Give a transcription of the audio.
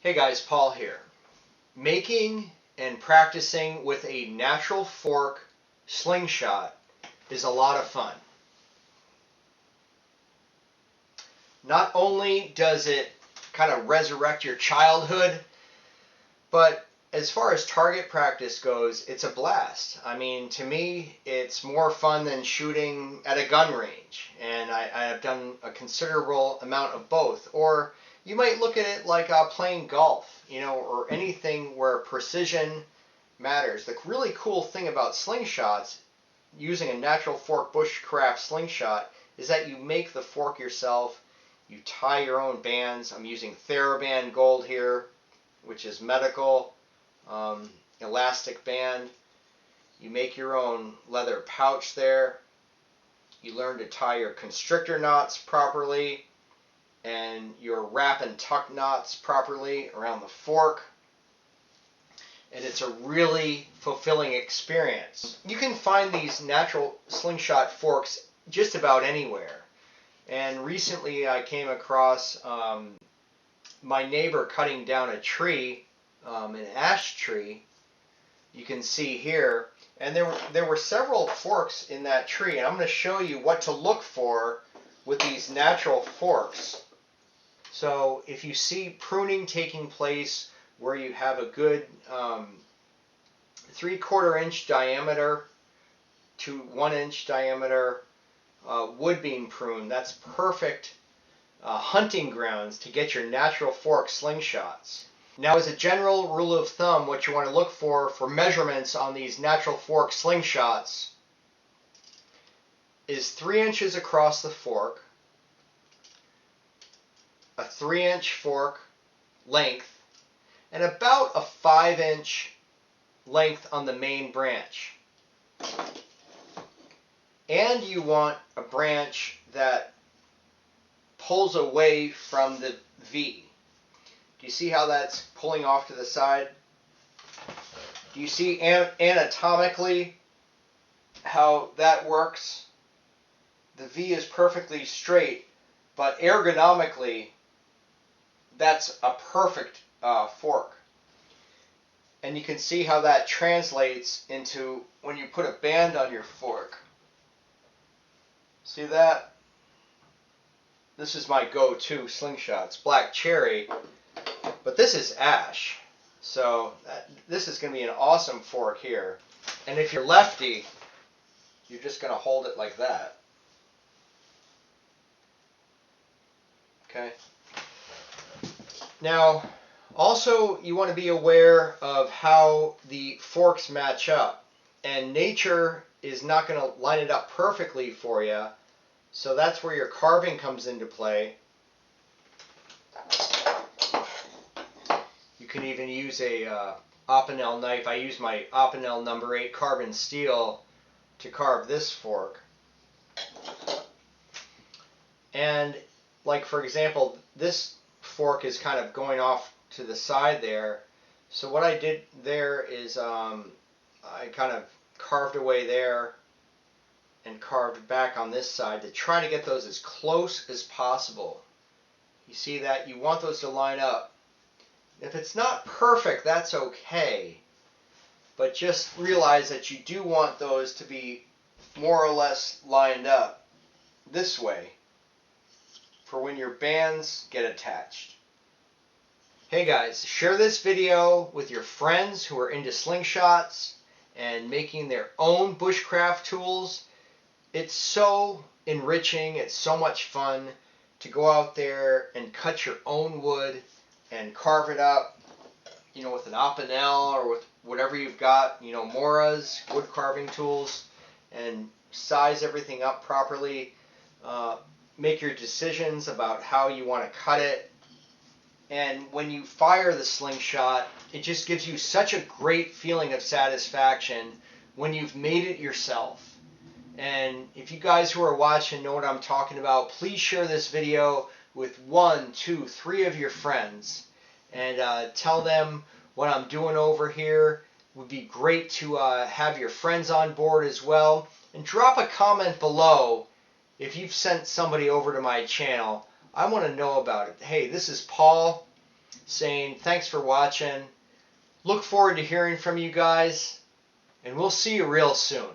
Hey guys, Paul here. Making and practicing with a natural fork slingshot is a lot of fun. Not only does it kind of resurrect your childhood, but as far as target practice goes, it's a blast. I mean, to me, it's more fun than shooting at a gun range, and I have done a considerable amount of both. Or you might look at it like playing golf, or anything where precision matters. The really cool thing about slingshots, using a natural fork bushcraft slingshot, is that you make the fork yourself. You tie your own bands. I'm using TheraBand Gold here, which is medical. Elastic band. You make your own leather pouch there. You learn to tie your constrictor knots properly and your wrap and tuck knots properly around the fork. And it's a really fulfilling experience. You can find these natural slingshot forks just about anywhere. And recently I came across my neighbor cutting down a tree, an ash tree. You can see here, and there were several forks in that tree, and I'm going to show you what to look for with these natural forks. So if you see pruning taking place where you have a good 3/4 inch diameter to 1 inch diameter wood being pruned, that's perfect hunting grounds to get your natural fork slingshots. Now, as a general rule of thumb, what you want to look for measurements on these natural fork slingshots is 3 inches across the fork, a 3-inch fork length, and about a 5-inch length on the main branch. And you want a branch that pulls away from the V. Do you see how that's pulling off to the side? Do you see anatomically how that works? The V is perfectly straight, but ergonomically, that's a perfect fork. And you can see how that translates into when you put a band on your fork. See that? This is my go-to slingshots, black cherry. But this is ash, so this is going to be an awesome fork here. And if you're lefty, you're just going to hold it like that. Okay. Now, also you want to be aware of how the forks match up. And nature is not going to line it up perfectly for you, so that's where your carving comes into play. You can even use a Opinel knife. I use my Opinel number 8 carbon steel to carve this fork. And like, for example, this fork is kind of going off to the side there. So what I did there is I kind of carved away there and carved back on this side to try to get those as close as possible. You see that? You want those to line up. If it's not perfect, that's okay, but just realize that you do want those to be more or less lined up this way for when your bands get attached. Hey guys, share this video with your friends who are into slingshots and making their own bushcraft tools. It's so enriching, it's so much fun to go out there and cut your own wood and carve it up, with an Opinel or with whatever you've got, Moras, wood carving tools, and size everything up properly. Make your decisions about how you want to cut it. And when you fire the slingshot, it just gives you such a great feeling of satisfaction when you've made it yourself. And if you guys who are watching know what I'm talking about, please share this video with 1, 2, 3 of your friends and tell them what I'm doing over here. It would be great to have your friends on board as well. And drop a comment below if you've sent somebody over to my channel. I want to know about it. Hey, this is Paul. saying thanks for watching. Look forward to hearing from you guys, and we'll see you real soon.